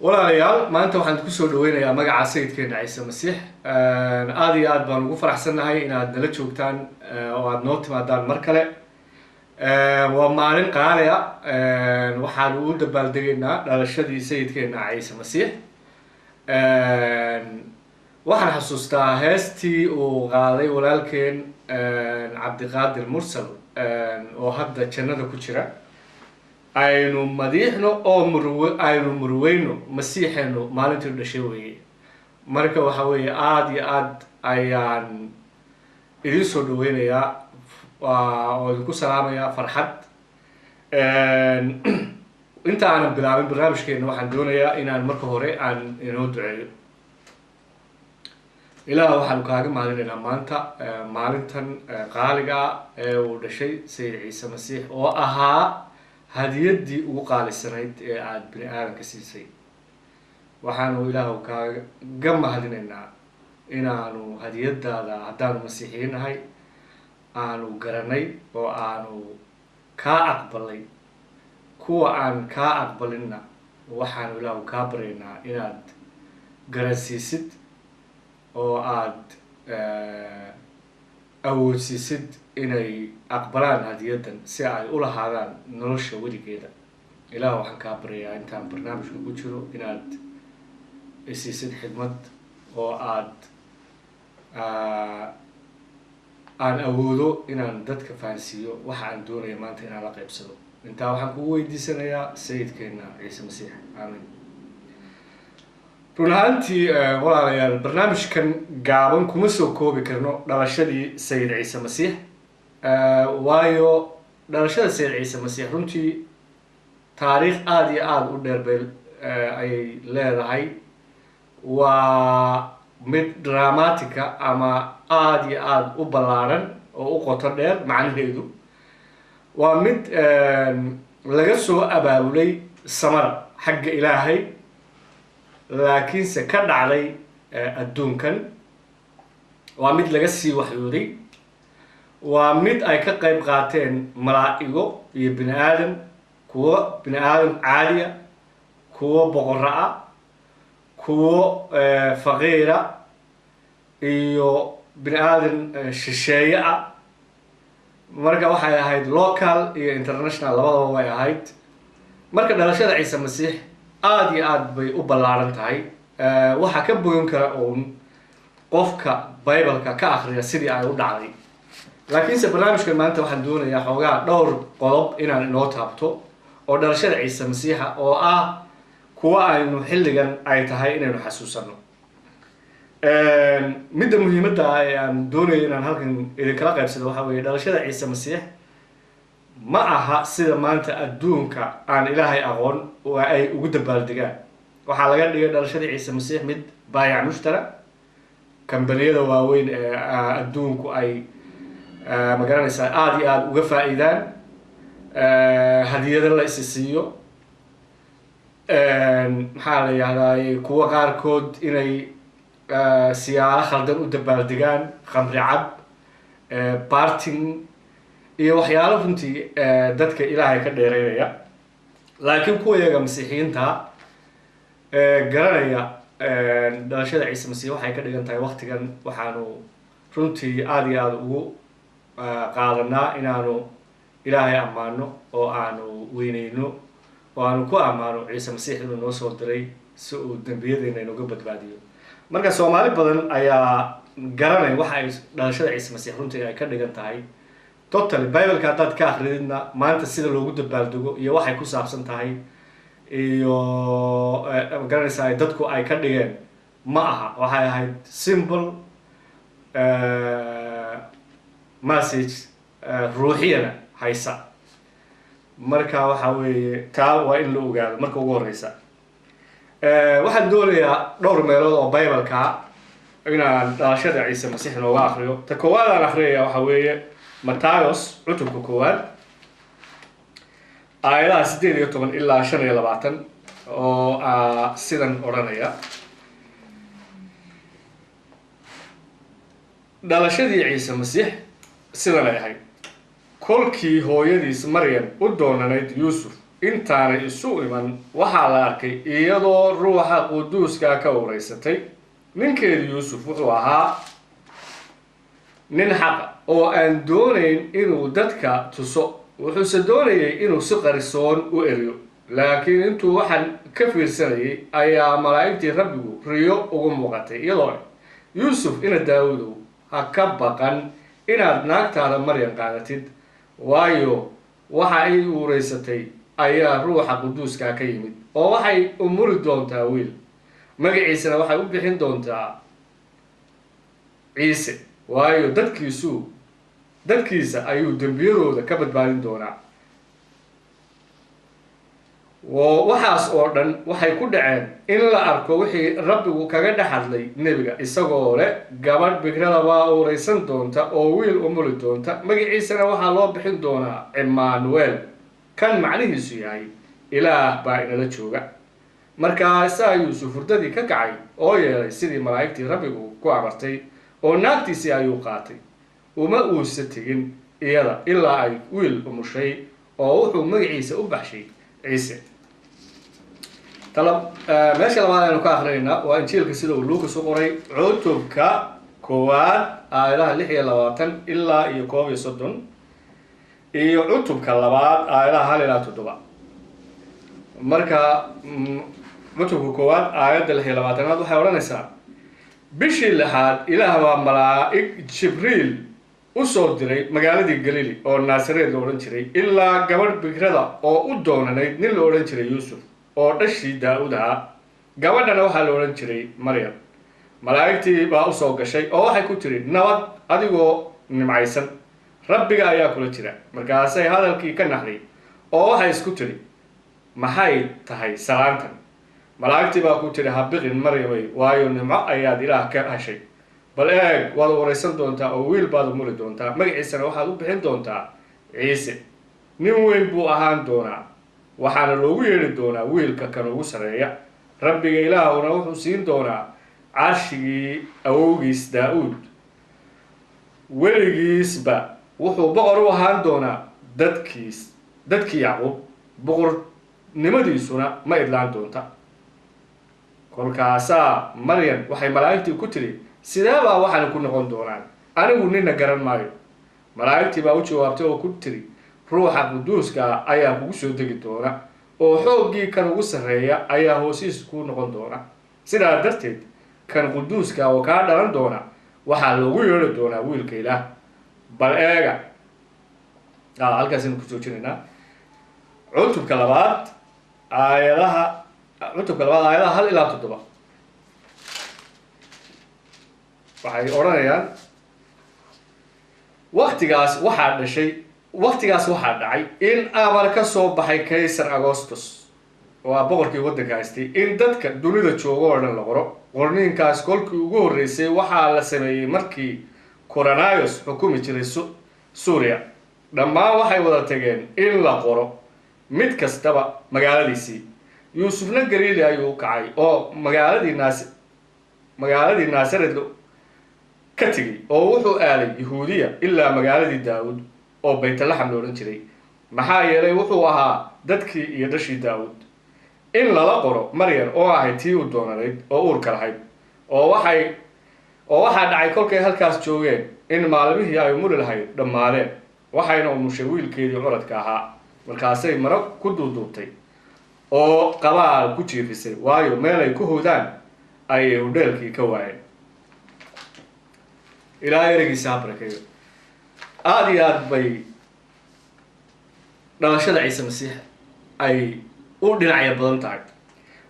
walaalayaal maanta waxaan ku soo dhaweynayaa magaca sayidkeena ciise masiix aad iyo aad baan ugu faraxsanahay inaad nala joogtaan oo aad noo timaadaan mar kale waa maalin qaali ah waxaan u dabaaldegaynaa dhalashadii sayidkeena ciise masiix waxaan xasuustaa heestii uu qaaday walaalkeen cabdiqaadir mursal oo hadda jannada ku jira aynu madiixno oo aynu murweyno masiixeenu maalintii dhashay weeye marka waxa weeye aada iyo aad ayaan idin soo dhaweynayaa oo idinku salaamayaa farxad inta aanan bilaabin barnaamijkeena waxaan doonayaa inaan marka hore aan inoo duceeyo ilaah waxaanu kaaga mahadinaynaa maanta maalintan qaaliga ee uu dhashay sayid ciise masiix oo ahaa hadiyadii ugu qaalisanayd ee aada bini aadanka siisay waxaanu ilaahu kaaga mahadinaynaa inaanu hadiyadaada haddaanu masiixiinahay aanu garanay oo aanu kaa aqbalay kuwa aan kaa aqbalinna waxaanu ilaahu kaa baryaynaa inaad garansiisid oo aada awoodsiisid inay aqbalaan hadiyadan si ay u lahaadaan nolosha weligeeda ilaah waxaan kaa baryayaa intaan barnaamijka ku jiro inaad isiisid xidmad oo aan awoodo inaan dadka fahansiiyo waxa aan doonaya maanta inaan la qaybsado intaa waxaan kugu weydiisanayaa sayidkeena ciise masiix aamin run ahaantii walaalayaal barnaamijkan gaaban kuma soo koobi karno dhalashadii sayid ciise masiix waayo dhalashada sayid ciise masiix runtii taariikh aada iyo aada u dheer bay ayay leedahay waa mid dramatica ama aada iyo aada u ballaaran oo u qoto dheer macnaheedu waa mid laga soo abaabulay samada xagga ilaahay laakiinse ka dhacday adduunkan waa mid laga sii waxyooday waa mid ay ka qayb qaateen malaa-igo iyo bini aadam kuwo bini aadam caadiya kuwo boqorro ah kuwo faqiira iyo bini aadan shisheeye ah marka waxay ahayd local iyo international labadaba way ahayd marka dhalashada ciise masiix aada iyo aada bay u ballaaran tahay waxaa ka bogan kara uun qofka bibleka ka akriya sidii ay u dhacday laakiinse barnaamijkan maanta waxaan doonayaa xoogaa dhowr qodob inaan inoo taabto oo dhalashada ciise masiixa oo ah kuwa aynu xilligan ay tahay inaynu xasuusano midda muhiimadda ah ee aan doonayo inaan halkan idinkala qaybsado waxaa weeye dhalashada ciise masiix ma aha sida maanta adduunka aan ilaahay aqoon oo ay ugu dabaaldegaan waxaa laga dhigay dhalashadii ciise masiix mid baayac mushtara kambaniyada waaweyn ee adduunku ay magaranaysaa aada iyo aada uga faa-iidaan hadiyado la isi siiyo maxaa la yihahdaay kuwa qaarkood inay siyaalo khaldan u dabaaldegaan khamri cab barting iyo waxyaalo runtii dadka ilaahay ka dheereynaya laakiin kuwa iyaga masiixiyiinta garanaya dhalashada ciise masiix waxay ka dhigan tahay waqtigan waxaanu runtii aada iyo aada ugu qaadanaa inaanu ilaahay ammaano oo aanu weyneyno oo aanu ku ammaano ciise masiix inuu noo soo diray si uu dembiyadeyna inuga badbaadiyo marka soomaali badan ayaa garanaya waxa ay dhalashada ciise masiix runtii ay ka dhigan tahay totally bibleka haddaad ka akrididna maanta sida loogu dabaaldego iyo waxay ku saabsan tahay iyo magaranaysaa dadku ay ka dhigeen ma aha waxay ahayd simple message ruuxiyana haysa marka waxa weeye taa waa in la ogaado marka ugu horeysa waxaan doonayaa dhowr meelood oo bibleka inaan dhalashada ciise masiix nooga akriyo ta koowaad aan akriyaya waxa weeye Matayos cutubka koowaad aayadaha 18 ilaa 25 oo sidan odhanaya dhalashadii ciise masiix sidan ay ahayd kolkii hooyadiis maryam u doonanayd yuusuf intaanay isu iman waxaa la arkay iyadoo ruuxa quduuska ka ureysatay. ninkeedu yuusuf wuxuu ahaa nin xaqa oo aan doonayn inuu dadka tuso, wuxuuse doonayay inuu si qarsoon u eriyo. laakiin intuu waxaan ka fiirsanayay ayaa malaa'igtii rabbigu riyo ugu muuqatay iyadoo yuusuf ina daawudow ha ka baqan inaad naagtaada maryam qaadatid, waayo waxa ay ureysatay ayaa ruuxa quduuska ka yimid, oo waxay umuri doontaa wiil, magaciisana waxay u bixin doontaa ciise, waayo dadkiisa ayuu dembiyadooda ka badbaadin doonaa. waxaas oo dhan waxay ku dhaceen in la arko wixii rabbigu kaga dhex hadlay nebiga, isagoo leh gabadh bikrada waa ureysan doonta oo wiil umuli doonta, magaciisana waxaa loo bixin doonaa Immanuel, kan macnihiisu yahay ilaah baa inala jooga. markaasaa yuusuf hurdadii ka kacay oo yeelay sidii malaa'igtii rabbigu ku amartay, oo naagtiisii ayuu qaatay. uma uusa tegin iyada ilaa ay wiil umushay, oo wuxuu magaciisa u baxshay ciise. meesha labaad aynu ka akhrinaynaa waa injiilka sida uu Luukas u qoray, cutubka 1 aayadaha 26 ilaa 31, iyo cutubka 2 aayadaha 1 ilaa 7. marka cutubka 1 aayadda 26 waxay odhanaysaa: bishii 6 ilaah baa malaa'ig Jibriil u soo diray magaaladii Galili oo Naasareed la odhan jiray, ilaa gabadh bikrada oo u doonanayd nin la odhan jiray Yuusuf oo dhashii Daa'uud ahaa. gabadhana waxaa la odhan jiray Maryam. malaa'igtii baa u soo gashay oo waxay ku tiri: nabad, adigoo nimcaysan, rabbiga ayaa kula jira. markaasay hadalkii ka naxday oo waxay isku tiri: maxay tahay salaantan? malaa'igtii baa ku tiri: ha biqin Maryamay, waayo nimco ayaad ilaah ka heshay. bal eeg, waad ureysan doontaa oo wiil baad umuli doontaa, magaciisana waxaad u bixin doontaa ciise. nin weyn buu ahaan doonaa, waxaana loogu yeedhi doonaa wiilka kan ugu sarreeya. rabbiga ilaahuna wuxuu siin doonaa carshigii awowgiis Daa'uud, weligiisba wuxuu boqor u ahaan doonaa dadkii Yacquub, boqornimadiisuna ma idlaan doonta. kolkaasaa Maryam waxay malaa'igtii ku tiri: sidee baa waxaan ku noqon doonaan? anigu nina garan maayo. malaa'igtii baa u jawaabtay oo ku tiri: ruuxa quduuska ayaa kugu soo degi doona, oo xooggii kan ugu sarreeya ayaa hoosiis ku noqon doona. sidaa darteed kan quduuska oo kaa dhalan doona waxaa loogu yeedhi doonaa wiilka ilaah. bal eega, halkaasaynu ku joojinaynaa. cutubka 2 aayadaha 1 ilaa 7 waxay odhanayaan: waqtigaas waxaa dhacay in amar ka soo baxay Kaysar Augustus, oo boqorkii waddanka haystay, in dadka dunida jooga oo dhan la qoro. qorniinkaas kolkii ugu horreysay waxaa la sameeyey markii Quirinius xukumi jiray Suuriya. dhammaan waxay wada tageen in la qoro mid kastaba magaaladiisii. yuusufna Galiili ayuu u kacay oo magaaladii Naasareed ka tegey, oo wuxuu aaday Yahuudiya ilaa magaaladii Daa'uud oo Baytlaxam la odhan jiray, maxaa yeelay wuxuu ahaa dadkii iyo dhashii Daa'uud. in lala qoro Maryam oo ahayd tii u doonanayd oo uurka lahayd, oo waxaa dhacay kolkay halkaas joogeen in maalmihii ay umuri lahayd dhammaadeen, waxayna umushay wiilkeedii curadka ahaa. markaasay maro ku duuduubtay oo qabaal ku jiifisay, waayo meelay ku hodaan ayay hudheelkii ka waayeen. ilaa ereygiisa ha barakeeyo. aada iyo aad bay dhalashada ciise masiix ay u dhinacya badan tahay,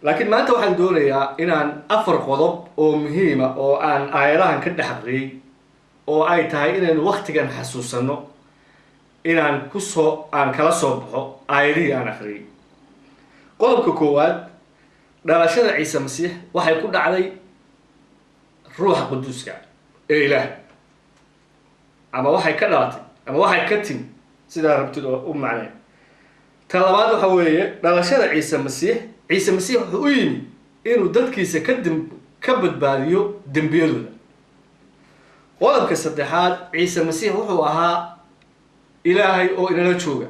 laakiin maanta waxaan doonayaa inaan 4 qodob oo muhiima oo aan aayadahan ka dhex aqriyay, oo ay tahay inaynu waqtigan xasuusanno, inaan kala soo baxo aayadihii aan akhriyay. qodobka 1, dhalashada ciise masiix waxay ku dhacday ruuxa quduuska ee ilaah, ama waxay ka dhalatay ama waxay ka timi, sidaa rabtid oo u macnay. ta labaad waxa weeye dhalashada ciise masiix wuxuu u yimi inuu dadkiisa ka badbaadiyo dembiyadooda. qodobka 3, ciise masiix wuxuu ahaa ilaahay oo inala jooga.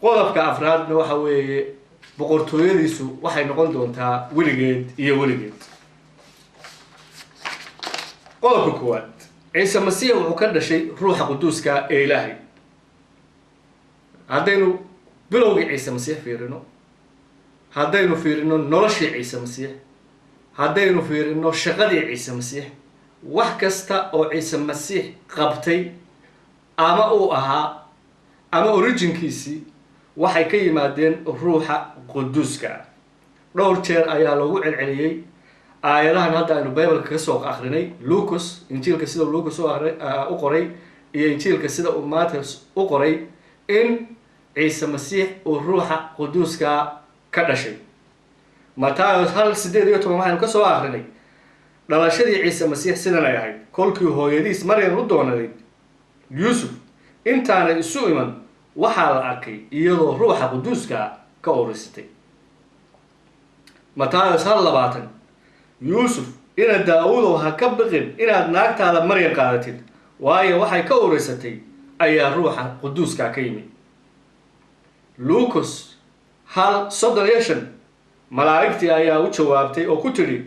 qodobka afraadna waxa weeye boqortooyadiisu waxay noqon doontaa weligeed iyo weligeed. qodobka koowaad ciise masiix wuxuu ka dhashay ruuxa quduuska ee ilaahay. haddaynu bilowgii ciise masiix fiirino, haddaynu fiirino noloshii ciise masiix, haddaynu fiirino shaqadii ciise masiix, wax kasta oo ciise masiix qabtay ama uu ahaa ama originkiisii waxay ka yimaadeen ruuxa quduuska. dhowr jeer ayaa loogu celceliyey aayadahan hadda aynu bibleka ka soo akhrinay, lucas injiilka sida lucas u qoray iyo injiilka sida uu Matthews u qoray, in ciise masiix uu ruuxa quduuska ka dhashay. Matthews 1:18 waxaynu ka soo akhrinay dhalashadii ciise masiix sidan ay ahayd. kolkii hooyadiis Maryam u doonaday Yuusuf intaanay isu iman, waxaa la arkay iyadoo ruuxa quduuska ka urisatay. Matthews 1:20 Yuusuf ina Daawudow ha ka baqin inaad naagtaada Maryam qaadatid, waayo waxay ka urisatay ayaa ruuxa quduuska ka yimid. Lucas 1:35 malaa'igtii ayaa u jawaabtay oo ku tiri,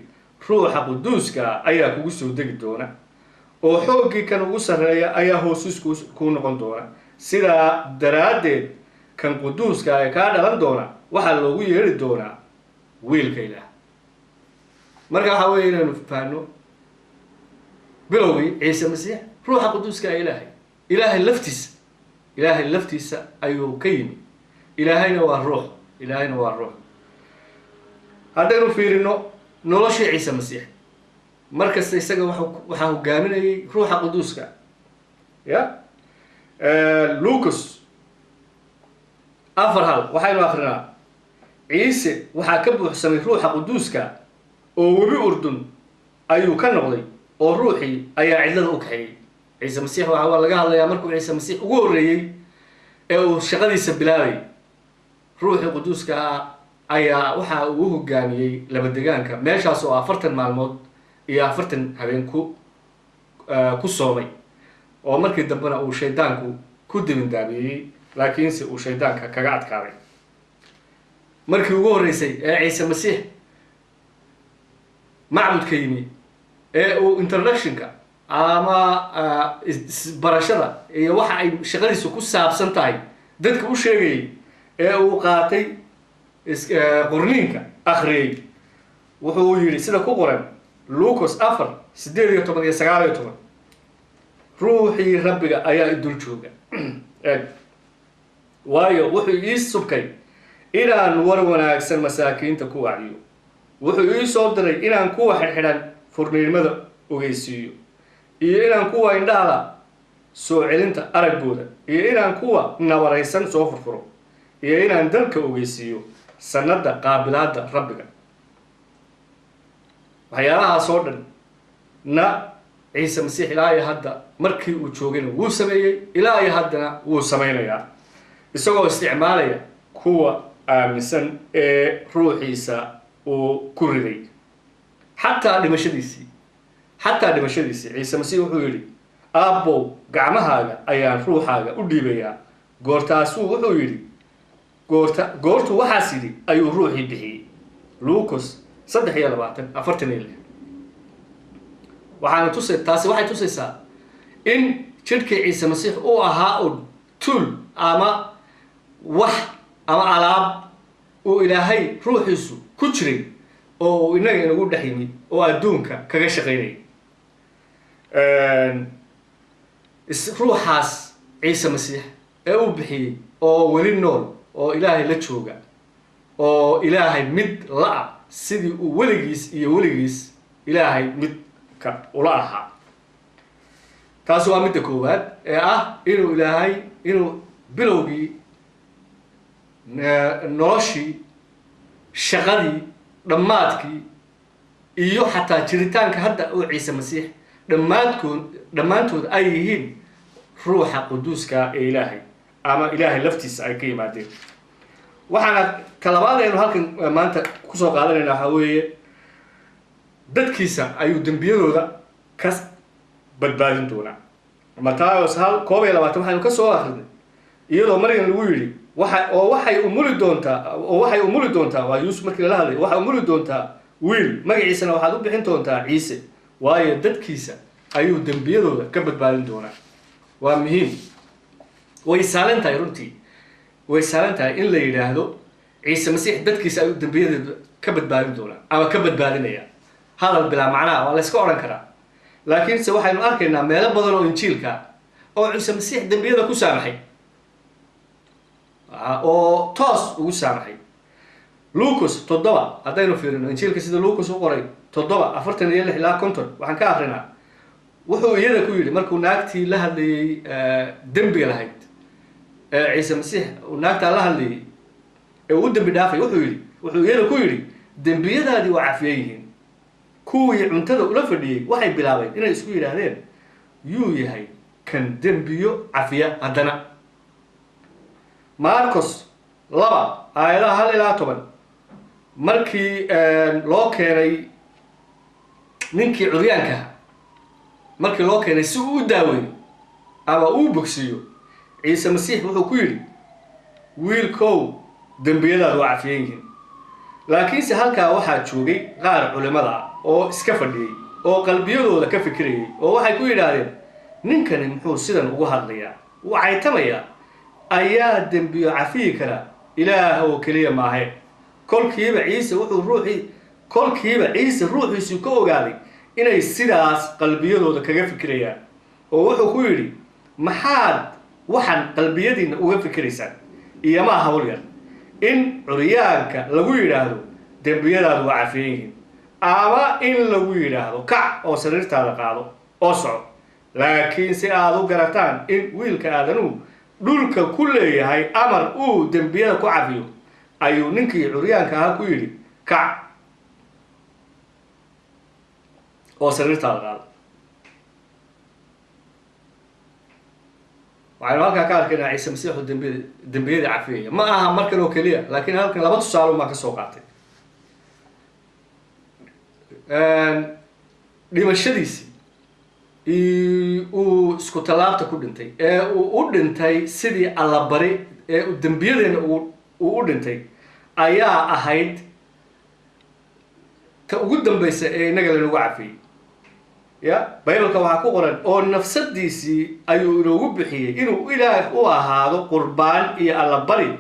ruuxa quduuska ayaa kugu soo degi doona, oo xooggii kan ugu sarreeya ayaa hoosis kuu noqon doona. sidaa daraaddeed kan quduuska ee kaa dhalan doona waxaa loogu yeedhi doonaa wiilka ilaah. marka waxaa weeye inaynu fahanno bilowgii ciise masiix ruuxa quduuska ee ilaahay laftiisa ayuu ka yimi. ilaahayna waa ruux. haddaynu fiirino noloshii ciise masiix, markasta isaga waxaa hogaaminayay ruuxa quduuska. Lucas 4:1 waxaynu akrinaa, ciise waxaa ka buuxsamay ruuxa quduuska oo webi urdun ayuu ka noqday, oo ruuxii ayaa cidlada u kaxeeyey. ciise masiix waxaa laga hadlayaa markuu ciise masiix ugu horreeyey ee uu shaqadiisa bilaabay. ruuxii quduuska ayaa waxa uu hogaamiyey labadegaanka, meeshaas oo 40 maalmood iyo 40 habeen ku soomay, oo markii dambena uu shaydaanku ku dibindaabiyey, laakiinse uu shaydaanka kaga adkaaday. markii ugu horreysay ee ciise masiix macbudka yimi ee uu introductionka ama barashada iyo waxa ay shaqadiisu ku saabsan tahay dadka u sheegayay ee uu qaatay qorniinka akhriyay, wuxuu yidhi sida ku qoran Lucas 4:18 iyo 19, ruuxii rabbiga ayaa i dul jooga, waayo wuxuu ii subkay inaan war wanaagsan masaakiinta ku wacdiyo. wuxuu ii soo diray inaan kuwa xidhan furniinimada ogeysiiyo, iyo inaan kuwa indhaha soo celinta araggooda, iyo inaan kuwa nabaraysan soo furfuro, iyo inaan dalka ogeysiiyo sanada qaabilaada rabbiga. waxyaalahaas oo dhan na ciise masiix ilaa iyo hadda markii uu joogayna wuu sameeyey, ilaa iyo haddana wuu samaynayaa, isagoo isticmaalaya kuwa aaminsan ee ruuxiisa uu ku riday. xataa dhimashadiisii ciise masiix wuxuu yidhi, aabbow gacmahaaga ayaan ruuxaaga u dhiibayaa. goortaasuu wuxuu yidhi, goortuu waxaas yidhi ayuu ruuxii bixiyey. Lucas 3:46 taasi waxay tusaysaa in jidhkii ciise masiix uu ahaa un tool ama wax ama alaab uu ilaahay ruuxiisu ku jiray oo uu inaga inagu dhex yimid oo adduunka kaga shaqaynayay. ruuxaas ciise masiix ee uu bixiyey oo weli nool oo ilaahay la jooga, oo ilaahay mid la-a sidii uu weligiis ilaahay midka ula ahaa. taasi waa midda koowaad ee ah inuu bilowgii noloshii, shaqadii, dhammaadkii iyo xataa jiritaanka hadda oo ciise masiix dhammaantood ay yihiin ruuxa quduuska ee ilaahay ama ilaahay laftiisa ay ka yimaadeen. waxaana talabaad aynu halkan maanta kusoo qaadanayna waxaa weeye dadkiisa ayuu dembiyadooda ka badbaadin doonaa. Matthews 1:21 waxaynu ka soo akhrinay iyadoo Maryam lagu yidhi waxay umuli doontaa waa yuusuf markii lala hadlay waxay umuli doontaa wiil magaciisana waxaad u bixin doontaa ciise waayo dadkiisa ayuu dembiyadooda ka badbaadin doonaa waa muhiim way saalan tahay runtii way saalan tahay in la yidhaahdo ciise masiix dadkiisa ayuu dembiyadooda ka badbaadin doonaa ama ka badbaadinaya hadal bilaa macnaha waa la iska odhan karaa laakiinse waxaynu arkaynaa meelo badan oo injiilka oo ciise masiix dembiyada ku saamaxay oo toos ugu saamaxay lucas 7 haddaynu fiirino injiilka sida lucas u qoray 7:46 ilaa 50 waxaan ka akrinaa wuxuu iyada ku yidhi markuu naagtii la hadlayay dembiga lahayd ciise masiix uu naagtaa la hadlayay ee uu dembi dhaafay wuxuu iyada ku yidhi dembiyadaadii waa cafiyan yihiin kuwii cuntada ula fadhiyey waxay bilaabeen inay isku yidhaahdeen yuu yahay kan dembiyo cafiya haddana marcos 2:1-10 markii loo keenay ninkii curyaanka markii loo keenay si uu u daaweeyo ama uu bogsiiyo ciise masiix wuxuu ku yidhi wiilkow dembiyadaadu waa cafiyan yihiin laakiinse halkaa waxaa joogay qaar culimada oo iska fadhiyey oo qalbiyadooda ka fikirayay oo waxay ku yidhaahdeen ninkani muxuu sidan ugu hadlayaa wuu caytamayaa ayaa dembiyo cafiyi kara ilaah oo keliya maahe kolkiiba ciise ruuxiisu ka ogaaday inay sidaas qalbiyadooda kaga fikirayaan oo wuxuu ku yidhi maxaad waxaan qalbiyadiinna uga fikiraysaan iyo ma hawl yar in curyaanka lagu yidhaahdo dembiyadaadu waa cafiyan yihiin ama in lagu yidhaahdo kac oo sariirtaada qaado oo soco laakiin si aad u garataan in wiilka aadanuhu dhulka ku leeyahay amar uu dembiyada ku cafiyo ayuu ninkii curyaanka ahaa ku yidhi kac oo sariirtaada qaado waxaynu halkaa ka arkaynaa ciise masiixu dembiyadii cafiyaya ma aha markan oo keliya laakiin halkan 2 tusaale baan ka soo qaatay dhimashadiisii uu isku tallaabta ku dhintay ee uu u dhintay sidii allabari ee uu dembiyadeena uu u dhintay ayaa ahayd ta ugu dambaysa ee inaga lanagu cafiyey ya baybalka waxaa ku qoran oo nafsadiisii ayuu inoogu bixiyey inuu ilaah u ahaado qurbaan iyo allabari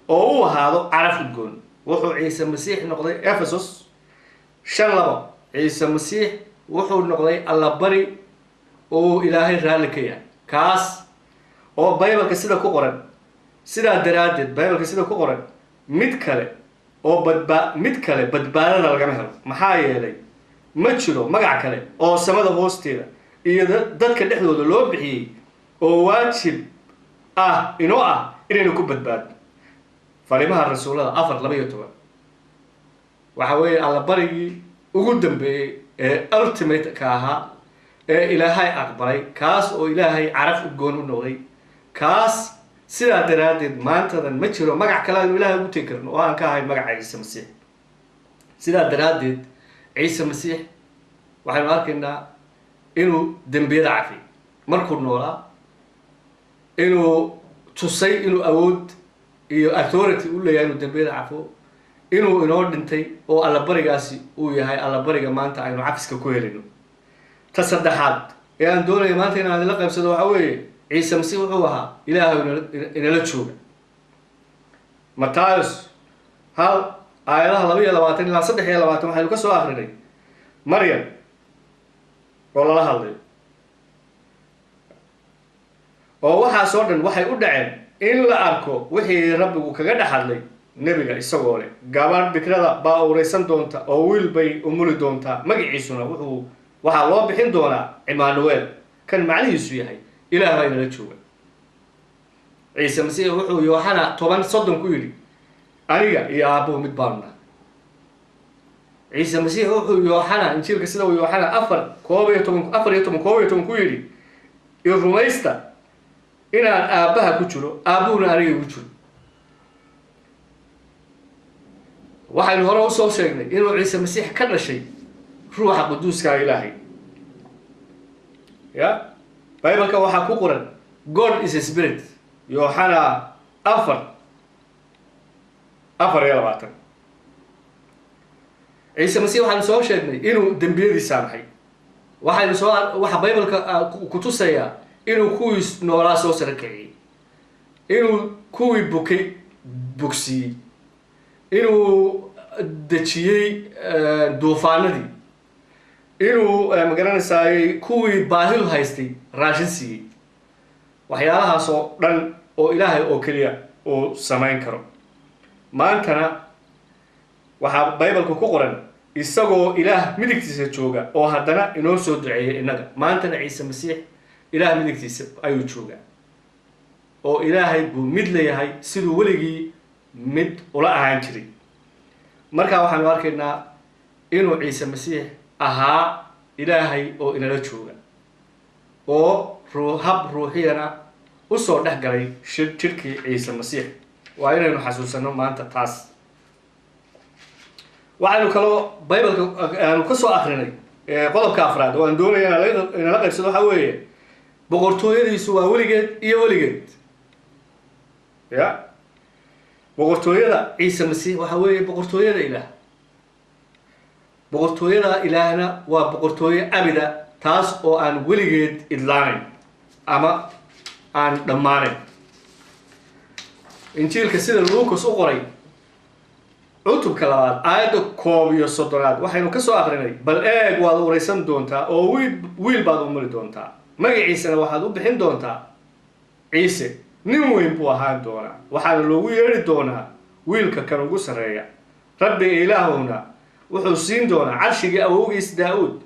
oo u ahaado caraf udgoon wuxuu ciise masiix noqday ephesus 5:2 ciise masiix wuxuu noqday allabari oo ilaahay raalli ka yahay kaas oo baybalka sida ku qoran sidaa daraaddeed baybalka sida ku qoran mid kale badbaadada lagama helo maxaa yeelay ma jiro magac kale oo samada hoosteeda iyo dadka dhexdooda loo bixiyey oo waajib inoo ah inaynu ku badbaadno fariimaha rasuulada 4:12 waxa weeye allabarigii ugu dambeeyey ee ultimate ka ahaa ee ilaahay aqbalay kaas oo ilaahay caraf udgoon u noqday kaas sidaa daraaddeed maantadan ma jiro magac kale aynu ilaahay ugu tegi karno oo aan ka ahayn magaca ciise masiix sidaa daraaddeed ciise masiix waxaynu arkaynaa inuu dembiyada cafiyey markuu noolaa inuu tusay inuu awood iyo authority u leeyahay inuu dembiyada cafo inuu inoo dhintay oo allabarigaasi uu yahay allabariga maanta aynu cafiska ku helino ta saddexaad ee aan doonaya maanta inaan idinla qaybsado waxaa weeye ciise masiix wuxuu ahaa ilaahay inala jooga Matayos 1:22 ilaa 3:20 waxaynu ka soo akrinay Maryam oo lala hadlay oo waxaasoo dhan waxay u dhaceen in la arko wixii rabbigu kaga dhex hadlay nebiga isagoo leh gabadh bikrada baa uraysan doonta oo wiil bay umuli doontaa magaciisuna waxaa loo bixin doonaa Immanuel kan macnihiisu yahay ilaah baa inala jooga ciise masiix wuxuu Yooxana 10:30 ku yidhi aniga iyo aabbuhu mid baanu nahay ciise masiix wuxuu Yooxana injiilka sida uu Yooxana 4:11 ku yidhi iyo rumaysta inaan aabbaha ku jiro aabbuhuna aniga igu jiro waxaynu hore u soo sheegnay inuu ciise masiix ka dhashay ruuxa quduuska ilaahay ya baybalka waxaa ku qoran God is a spirit Yooxana 4 afar iyo labaatan ciise masiix waxaanu soo sheegnay inuu dembiyadii saamaxay waxa baybalka ku tusayaa inuu kuwii noolaa soo sara kiciyey inuu kuwii bukay bogsiiyey inuu dejiyey duufaanadii inuu magaranaysaay kuwii baahidu haystay raashin siiyey waxyaalahaas oo dhan oo ilaahay oo keliya uu samayn karo maantana waxaa baybalka ku qoran isagoo ilaah midigtiisa jooga oo haddana inoo soo duceeya innaga maantana ciise masiix ilaah midigtiisa ayuu joogaa oo ilaahay buu mid leeyahay siduu weligii mid ula ahaan jiray markaa waxaanu arkaynaa inuu ciise masiix ahaa ilaahay oo inala jooga oo hab ruuxiyana usoo dhex galay jirkii ciise masiix waa inaynu xasuusano maanta taas waxaynu kaloo baybalka aanu ka soo akrinay qodobka afraad oo aan doonaya inala qaybsado waxaa weeye boqortooyadiisu waa weligeed iyo weligeed ya boqortooyada ciise masiix waxaa weeye boqortooyada ilaah boqortooyada ilaahna waa boqortooye abida taas oo aan weligeed idlaanayn ama aan dhammaanayn injiilka sida lucas u qoray cutubka 2 aayadda 11 waxaynu ka soo akrinay bal eeg waad uraysan doontaa oo wiil baad u mari doontaa magaciisana waxaad u bixin doontaa ciise nin weyn buu ahaan doonaa waxaana loogu yeedhi doonaa wiilka kan ugu sarreeya rabbiga ilaahowna wuxuu siin doonaa carshigii awowgiis daa'uud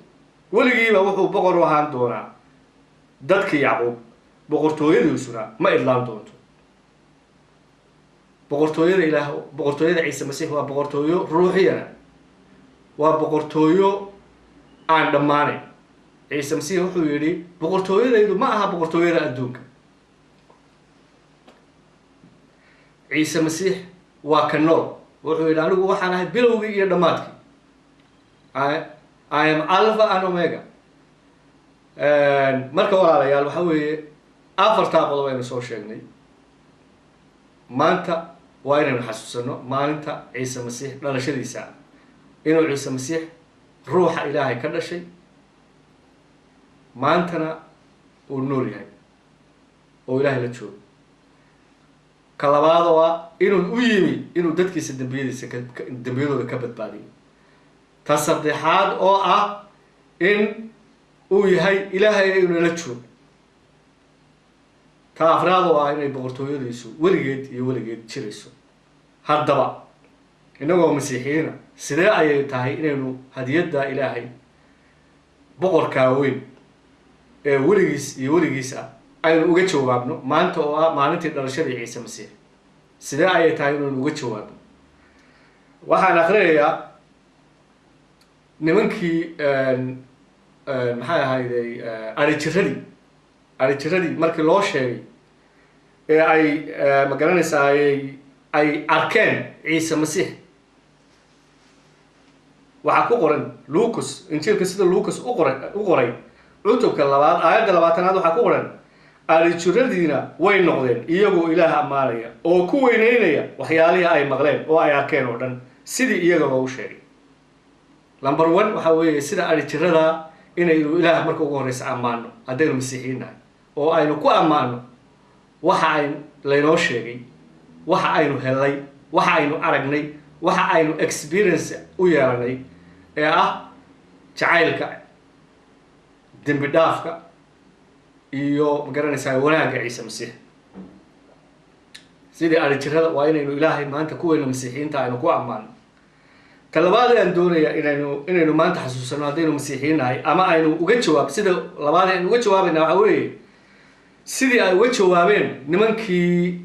weligiiba wuxuu boqor u ahaan doonaa dadka yacquub boqortooyadiisuna ma idlaan doonto boqortooyada ilaah boqortooyada ciise masiix waa boqortooyo ruuxiyana waa boqortooyo aan dhammaanayn ciise masiix wuxuu yidhi boqortooyadaydu ma aha boqortooyada adduunka ciise masiix waa ka nool wuxuu yidhi anigu waxaan ahay bilowgii iyo dhammaadkii I am alpha and omega marka walaalayaal waxaa weeye afartaa qodob aynu soo sheegnay maanta waa inaynu xasuusano maalinta ciise masiix dhalashadiisa inuu ciise masiix ruuxa ilaahay ka dhashay maantana uu nool yahay oo ilaahay la joogo ka labaad oo ah inuu u yimi inuu dadkiisa dembiyadooda ka badbaadiyo ta saddexaad oo ah in uu yahay ilaahay inuu la joogo ta afraad oo ah inay boqortooyadiisu weligeed iyo weligeed jirayso haddaba innagoo masiixiyiina sidee ayay tahay inaynu hadiyadda ilaahay boqorkaa weyn ee weligiis iyo weligiis ah aynu uga jawaabno maanta oo ah maalintii dhalashadii ciise masiix sidee ayay tahay inaynu uga jawaabno waxaan akrinayaa nimankii maxay ahayday arijiradii markii loo sheegay ee ay magaranaysaa ay arkeen ciise masiix waxaa ku qoran lucas injiilka sida lucas u qoray cutubka 2 aayadda 20 waxaa ku qoran arijiradiina way noqdeen iyagoo ilaah ammaanaya oo ku weyneynaya waxyaalihii ay maqleen oo ay arkeen oo dhan sidii iyaga loogu sheegay number 1 waxaa weeye sida arijirada inaynu ilaah marka ugu horeysa ammaano haddaynu masiixiin nahay oo aynu ku ammaano waxa aynu laynoo sheegay waxa aynu helay waxa aynu aragnay waxa aynu experience u yeelanay ee ah jacaylka dembi dhaafka iyo magaranaysaa wanaagga ciise masiix sidii arijirada waa inaynu ilaahay maanta kuweyna masiixiyiinta aynu ku ammaano talabaad aan doonaya inaynu maanta xasuusano haddaynu masiixiyiin nahay ama aynu uga jawaab sida labaad aynu uga jawaabayna waxaa weeye sidii ay uga jawaabeen nimankii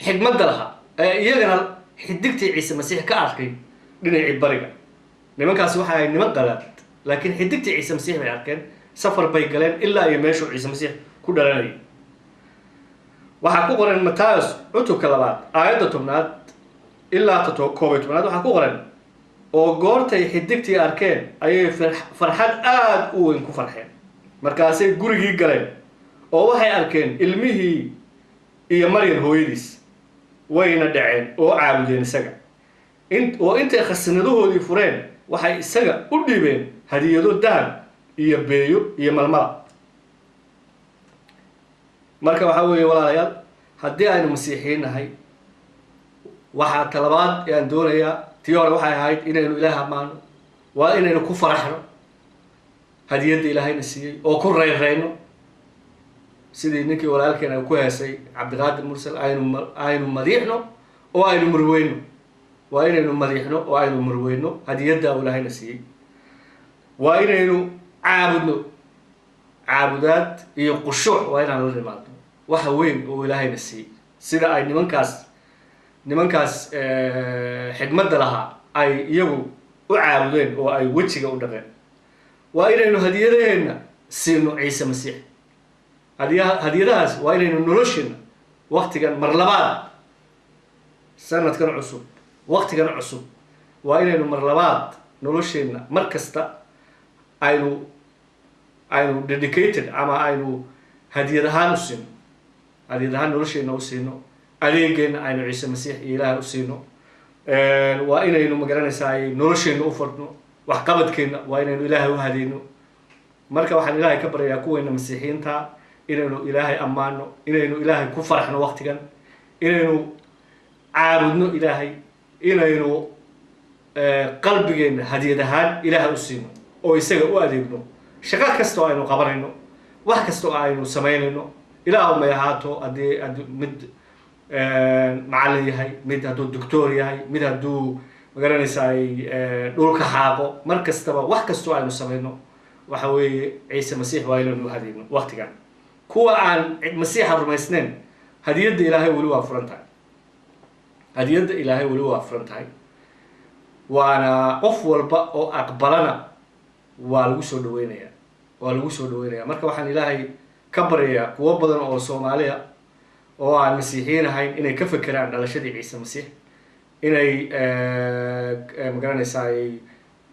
xigmadda lahaa ee iyagana xidigtii ciise masiix ka arkay dhinacii bariga nimankaasi waxa ay niman qalaad laakiin xidigtii ciise masiix bay arkeen safar bay galeen ilaa iyo meeshuu ciise masiix ku dhalanayay waxaa ku qoran Matthews cutubka 2 aayadda 10 ilaa 11 waxaa ku qoran oo goortay xidigtii arkeen ayay farxad aad u weyn ku farxeen markaasay gurigii galeen oo waxay arkeen ilmihii iyo Maryam hooyadiis wayna dhaceen oo caabudeen isaga oo intay khasnadahoodii fureen waxay isaga u dhiibeen hadiyado dahab iyo beeyo iyo malmala marka waxa weeye walaalayaal haddii aynu masiixiin nahay waxaa talabaad aan doonayaa tii hore waxay ahayd inaynu ilaah ammaano waa inaynu ku faraxno hadiyadda ilaahayna siiyey oo ku reyreyno sidii ninkii walaalkeena ku heesay cabdiqaadir mursal aynu madiixno oo aynu murweyno waa inaynu madiixno oo aynu murweyno hadiyadda ilaahayna siiyey waa inaynu caabudno caabudaad iyo qushuuc waa inaan la nimaadno waxa weyn oo ilaahayna siiyey sida ay nimankaas xigmadda lahaa ay iyagu u caabudeen oo ay wejiga u dhaqeen waa inaynu hadiyadaheenna siino ciise masiix hadiyadahaas waa inaynu nolosheena waktigan mar labaad sanadkan cusub waktigan cusub waa inaynu mar labaad nolosheena mar kasta aynu dedicated ama aynu hadiyad ahaan u siino hadiyad ahaan nolosheena u siino adeegeena aynu ciise masiix iyo ilaahay u siino waa inaynu magaranaysaa nolosheena u fadhno waxqabadkeena waa inaynu ilaahay u hadeyno marka waxaan ilaahay ka baryayaa kuweyna masiixiyiinta inaynu ilaahay ammaano inaynu ilaahay ku faraxno waktigan inaynu caabudno ilaahay inaynu qalbigeena hadiyad ahaan ilaahay u siino oo isaga u adeegno shaqo kasta oo aynu qabanayno wax kasta oo aynu samaynayno ilaah may ahaato haddii mid macallin yahay mid hadduu doctor yahay mid hadduu magaranaysaa dhulka xaaqo mar kastaba wax kasta oo aynu samayno waxa weeye ciise masiix waa inaynu u adeegno waktigan kuwa aan masiixa rumaysnayn hadiyadda ilaahay weli waa furan tahay hadiyadda ilaahay weli waa furan tahay waana qof walba oo aqbalana waa lagu soo dhaweynayaa marka waxaan ilaahay ka baryayaa kuwo badan oo soomaaliya oo aan masiixiyiin ahayn inay ka fekeraan dhalashadii ciise masiix inay magaranaysaa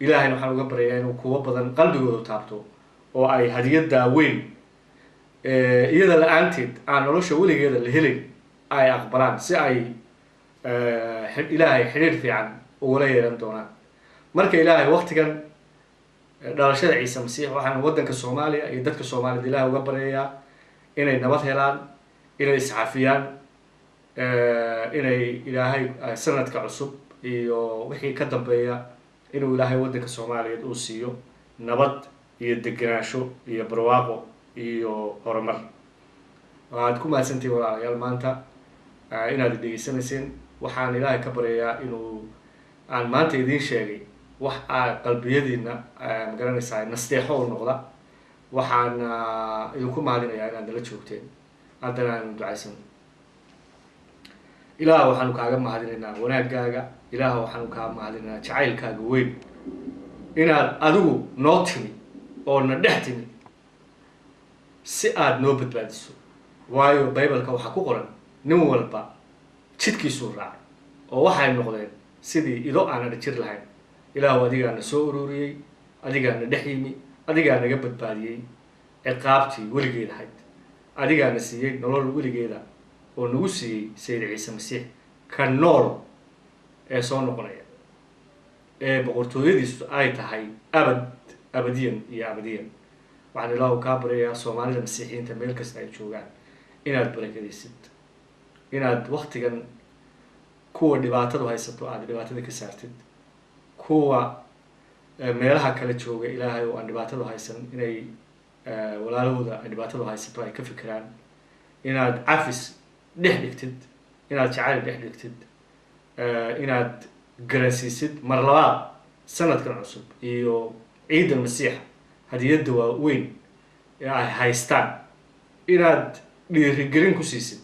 ilaahayna waxaan uga baryayaa inuu kuwo badan qalbigooda taabto oo ay hadiyaddaa weyn iyada la-aanteed aan nolosha weligeeda la helin ay aqbalaan si ay ilaahay xidhiir fiican ugula yeelan doonaan marka ilaahay waktigan dhalashada ciise masiix waxaan waddanka soomaaliya iyo dadka soomaaliyed ilaahay uga baryayaa inay nabad helaan inay iscafiyaan inay ilaahay sanadka cusub iyo wixii ka dambeeya inuu ilaahay waddanka soomaaliyeed uu siiyo nabad iyo degenaansho iyo barwaaqo iyo horumar waxaad ku mahadsantihin walaalayaal maanta inaad dhegeysanayseen waxaan ilaahay ka baryayaa inuu aan maanta idiin sheegay wax qalbiyadiina magaranaysaa nasteexo u noqda waxaan idinku mahadinayaa inaad nala joogteen haddana aanu ducaysano ilaah waxaanu kaaga mahadinaynaa wanaagaaga ilaah waxaanu kaa mahadinaynaa jacaylkaaga weyn inaad adigu noo timi oo na dhex timi si aad noo badbaadiso waayo bibaleka waxaa ku qoran nin walba jidkiisuu raacay oo waxay noqdeen sidii ido aanana jir lahayn ilaahu adigaa na soo ururiyey adigaa na dhex yimi adigaa naga badbaadiyey ciqaabtii weligeed ahayd adigaa na siiyey nolol weligeeda oo nagu siiyey sayid ciise masiix ka nool ee soo noqonaya ee boqortooyadiisu ay tahay abadiyan iyo abadiyan waxaan ilaahu kaa baryayaa soomaalida masiixiyiinta meel kasta ay joogaan inaad barakadaysid inaad waktigan kuwa dhibaatadu haysato aad dhibaatada ka saartid kuwa meelaha kala jooga ilaahay oo aan dhibaatadu haysan inay walaalahooda ay dhibaatadu haysato ay ka fikiraan inaad cafis dhex dhigtid inaad jacayl dhex dhigtid inaad garansiisid mar labaad sanadkan cusub iyo ciidan masiixa hadiyadda waa weyn ee ay haystaan inaad dhiirigelin ku siisid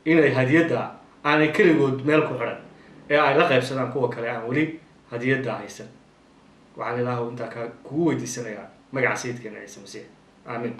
inay hadiyadda aanay keligood meel ku xidhan ee ay la qaybsadaan kuwa kale aan weli hadiyadda haysan waxaan ilaahu intaa kugu weydiisanayaa magaca sayidkeena ciise masiix aamin